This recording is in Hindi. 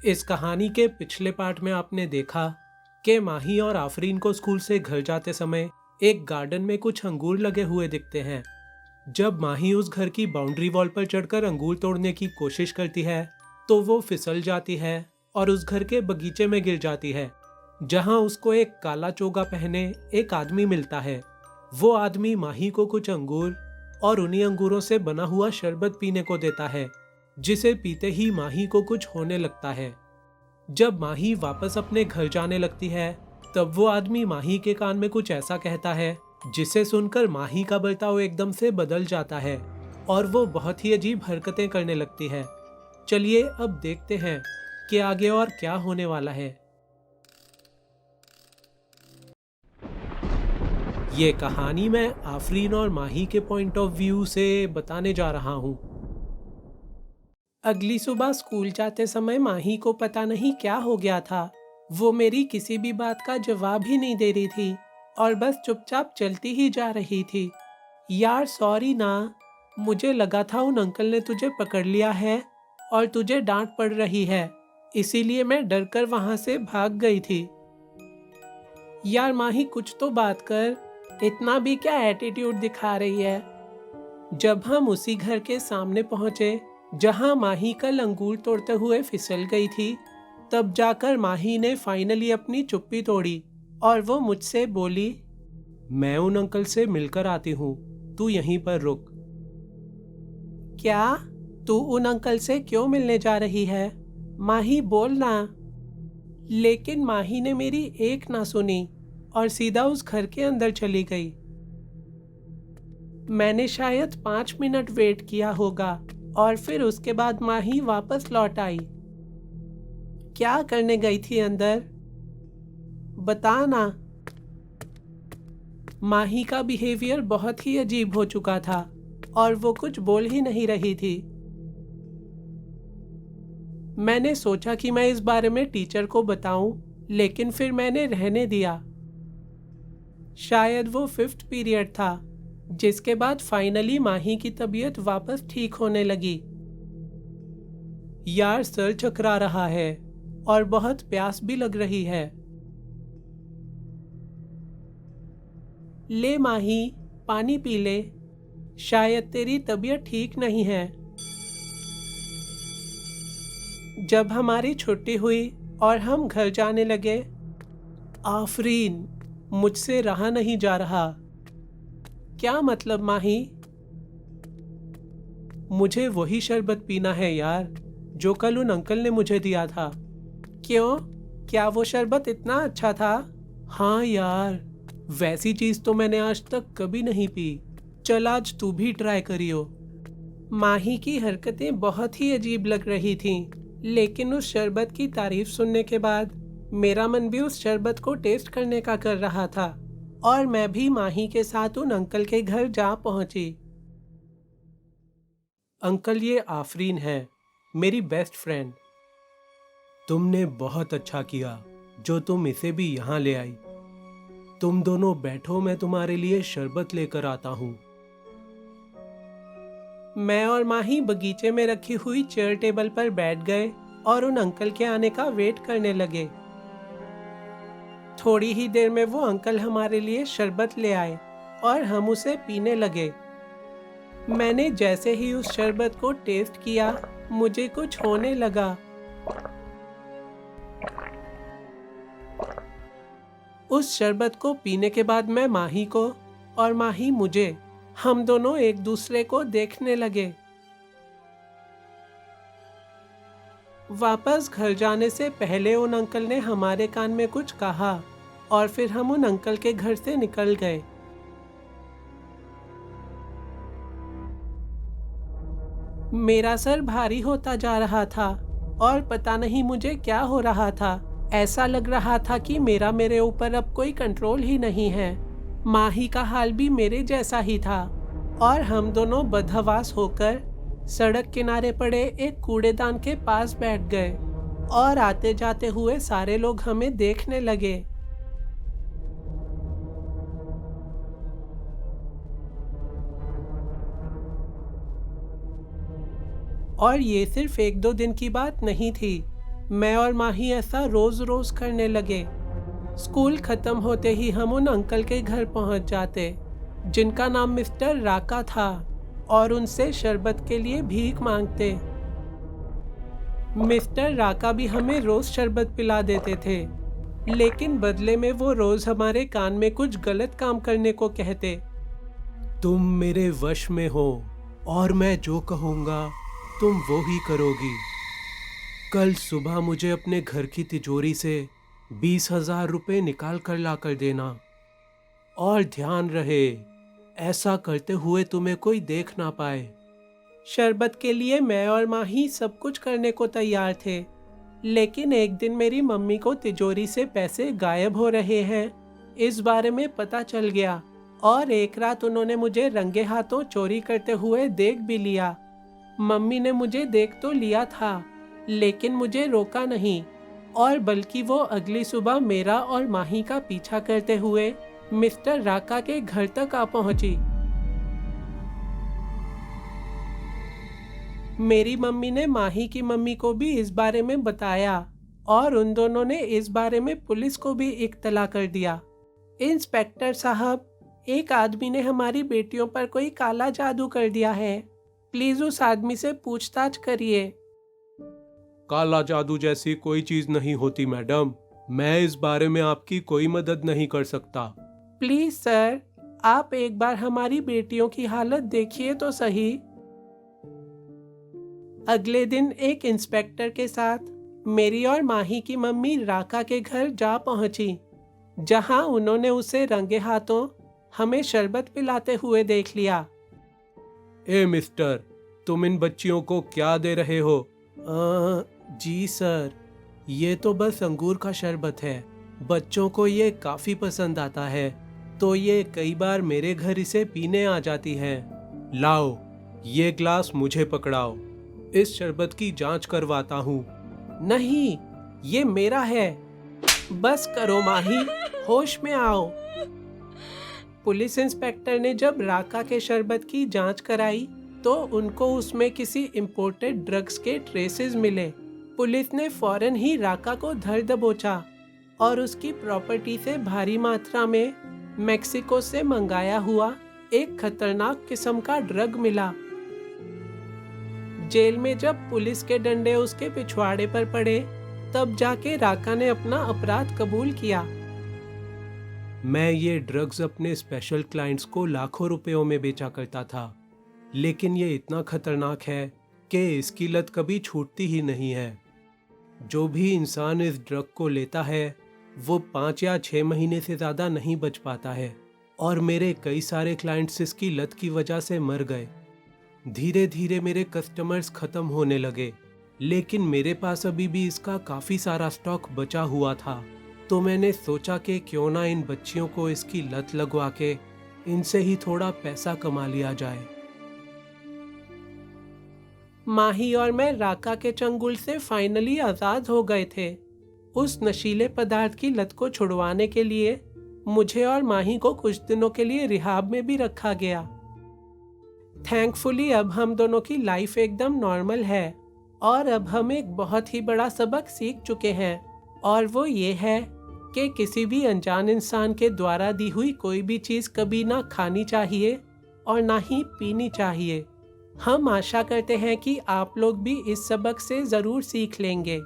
इस कहानी के पिछले पार्ट में आपने देखा कि माही और आफरीन को स्कूल से घर जाते समय एक गार्डन में कुछ अंगूर लगे हुए दिखते हैं। जब माही उस घर की बाउंड्री वॉल पर चढ़कर अंगूर तोड़ने की कोशिश करती है तो वो फिसल जाती है और उस घर के बगीचे में गिर जाती है, जहां उसको एक काला चोगा पहने एक आदमी मिलता है। वो आदमी माही को कुछ अंगूर और उन्हीं अंगूरों से बना हुआ शरबत पीने को देता है, जिसे पीते ही माही को कुछ होने लगता है। जब माही वापस अपने घर जाने लगती है तब वो आदमी माही के कान में कुछ ऐसा कहता है जिसे सुनकर माही का बर्ताव एकदम से बदल जाता है और वो बहुत ही अजीब हरकतें करने लगती है। चलिए अब देखते हैं कि आगे और क्या होने वाला है। ये कहानी मैं आफरीन और माही के पॉइंट ऑफ व्यू से बताने जा रहा हूँ। अगली सुबह स्कूल जाते समय माही को पता नहीं क्या हो गया था। वो मेरी किसी भी बात का जवाब ही नहीं दे रही थी और बस चुपचाप चलती ही जा रही थी। यार सॉरी ना, मुझे लगा था उन अंकल ने तुझे पकड़ लिया है और तुझे डांट पड़ रही है, इसीलिए मैं डरकर वहां से भाग गई थी। यार माही कुछ तो बात कर, इतना भी क्या एटीट्यूड दिखा रही है। जब हम उसी घर के सामने पहुंचे जहां माही कल अंगूर तोड़ते हुए फिसल गई थी, तब जाकर माही ने फाइनली अपनी चुप्पी तोड़ी और वो मुझसे बोली, मैं उन अंकल से मिलकर आती हूँ, तू यहीं पर रुक। क्या? तू उन अंकल से क्यों मिलने जा रही है? माही बोल ना। लेकिन माही ने मेरी एक ना सुनी और सीधा उस घर के अंदर चली गई। मैंने शायद 5 मिनट वेट किया होगा और फिर उसके बाद माही वापस लौट आई। क्या करने गई थी अंदर? बता ना। माही का बिहेवियर बहुत ही अजीब हो चुका था और वो कुछ बोल ही नहीं रही थी। मैंने सोचा कि मैं इस बारे में टीचर को बताऊं, लेकिन फिर मैंने रहने दिया। शायद वो 5th पीरियड था, जिसके बाद फाइनली माही की तबीयत वापस ठीक होने लगी। यार सर चकरा रहा है और बहुत प्यास भी लग रही है। ले माही, पानी पी ले, शायद तेरी तबीयत ठीक नहीं है। जब हमारी छुट्टी हुई और हम घर जाने लगे, आफरीन, मुझसे रहा नहीं जा रहा। क्या मतलब माही? मुझे वही शरबत पीना है यार, जो कल उन अंकल ने मुझे दिया था। क्यों? क्या वो शरबत इतना अच्छा था? हाँ यार, वैसी चीज तो मैंने आज तक कभी नहीं पी। चल आज तू भी ट्राई करियो। माही की हरकतें बहुत ही अजीब लग रही थीं, लेकिन उस शरबत की तारीफ सुनने के बाद मेरा मन भी उस शरबत को टेस्ट करने का कर रहा था और मैं भी माही के साथ उन अंकल के घर जा पहुंची। अंकल, ये आफरीन है, मेरी बेस्ट फ्रेंड। तुमने बहुत अच्छा किया जो तुम इसे भी यहाँ ले आई। तुम दोनों बैठो, मैं तुम्हारे लिए शरबत लेकर आता हूँ। मैं और माही बगीचे में रखी हुई चेयर टेबल पर बैठ गए और उन अंकल के आने का वेट करने लगे। थोड़ी ही देर में वो अंकल हमारे लिए शरबत ले आए और हम उसे पीने लगे। मैंने जैसे ही उस शरबत को टेस्ट किया, मुझे कुछ होने लगा। उस शरबत को पीने के बाद मैं माही को और माही मुझे, हम दोनों एक दूसरे को देखने लगे। वापस घर जाने से पहले उन अंकल ने हमारे कान में कुछ कहा और फिर हम उन अंकल के घर से निकल गए। मेरा सर भारी होता जा रहा था और पता नहीं मुझे क्या हो रहा था। ऐसा लग रहा था कि मेरे ऊपर अब कोई कंट्रोल ही नहीं है। माही का हाल भी मेरे जैसा ही था और हम दोनों बदहवास होकर सड़क किनारे पड़े एक कूड़ेदान के पास बैठ गए और आते जाते हुए सारे लोग हमें देखने लगे। और ये सिर्फ 1-2 दिन की बात नहीं थी। मैं और माही ऐसा रोज रोज करने लगे। स्कूल खत्म होते ही हम उन अंकल के घर पहुंच जाते, जिनका नाम मिस्टर राका था, और उनसे शरबत के लिए भीख मांगते। मिस्टर राका भी हमें रोज शरबत पिला देते थे, लेकिन बदले में वो रोज हमारे कान में कुछ गलत काम करने को कहते। तुम मेरे वश में हो और मैं जो कहूँगा तुम वो ही करोगी। कल सुबह मुझे अपने घर की तिजोरी से 20,000 रुपये निकाल कर ला कर देना, और ध्यान रहे ऐसा करते हुए तुम्हें कोई देख ना पाए। शरबत के लिए मैं और माही सब कुछ करने को तैयार थे, लेकिन एक दिन मेरी मम्मी को तिजोरी से पैसे गायब हो रहे हैं इस बारे में पता चल गया, और एक रात उन्होंने मुझे रंगे हाथों चोरी करते हुए देख भी लिया। मम्मी ने मुझे देख तो लिया था, लेकिन मुझे रोका नहीं, और बल्कि वो अगली सुबह मेरा और माही का पीछा करते हुए मिस्टर राका के घर तक आ पहुंची। मेरी मम्मी ने माही की मम्मी को भी इस बारे में बताया, और उन दोनों ने इस बारे में पुलिस को भी इत्तला कर दिया। इंस्पेक्टर साहब, एक आदमी ने हमारी बेटियों पर कोई काला जादू कर दिया है, प्लीज उस आदमी से पूछताछ करिए। काला जादू जैसी कोई चीज नहीं होती मैडम, मैं इस बारे में आपकी कोई मदद नहीं कर सकता। प्लीज सर, आप एक बार हमारी बेटियों की हालत देखिए तो सही। अगले दिन एक इंस्पेक्टर के साथ मेरी और माही की मम्मी राका के घर जा पहुंची, जहां उन्होंने उसे रंगे हाथों हमें शरबत पिलाते हुए देख लिया। ए मिस्टर, तुम इन बच्चियों को क्या दे रहे हो? जी सर, ये तो बस अंगूर का शरबत है। बच्चों को ये काफी पसंद आता है, तो ये कई बार मेरे घर इसे पीने आ जाती है। लाओ, ये ग्लास मुझे पकड़ाओ, इस शरबत की जांच करवाता हूँ। नहीं, ये मेरा है। बस करो माही, होश में आओ। पुलिस इंस्पेक्टर ने जब राका के शरबत की जांच कराई तो उनको उसमें किसी इंपोर्टेड ड्रग्स के ट्रेसेस मिले। पुलिस ने फौरन ही राका को धर दबोचा, और उसकी प्रॉपर्टी से भारी मात्रा में मेक्सिको से मंगाया हुआ एक खतरनाक किस्म का ड्रग मिला। जेल में जब पुलिस के डंडे उसके पिछवाड़े पर पड़े, तब जाके राका ने अपना अपराध कबूल किया। मैं ये ड्रग्स अपने स्पेशल क्लाइंट्स को लाखों रुपयों में बेचा करता था, लेकिन ये इतना खतरनाक है कि इसकी लत कभी छूटती ही नहीं है। जो भी इंसान इस ड्रग को लेता है वो 5 या 6 महीने से ज़्यादा नहीं बच पाता है, और मेरे कई सारे क्लाइंट्स इसकी लत की वजह से मर गए। धीरे धीरे मेरे कस्टमर्स खत्म होने लगे, लेकिन मेरे पास अभी भी इसका काफ़ी सारा स्टॉक बचा हुआ था, तो मैंने सोचा कि क्यों ना इन बच्चियों को इसकी लत लगवा के इनसे ही थोड़ा पैसा कमा लिया जाए। माही और मैं राका के चंगुल से फाइनली आज़ाद हो गए थे। उस नशीले पदार्थ की लत को छुड़वाने के लिए मुझे और माही को कुछ दिनों के लिए रिहाब में भी रखा गया। थैंकफुली अब हम दोनों की लाइफ एकदम नॉर्मल है, और अब हम एक बहुत ही बड़ा सबक सीख चुके हैं, और वो ये है कि किसी भी अनजान इंसान के द्वारा दी हुई कोई भी चीज़ कभी ना खानी चाहिए और ना ही पीनी चाहिए। हम आशा करते हैं कि आप लोग भी इस सबक से ज़रूर सीख लेंगे।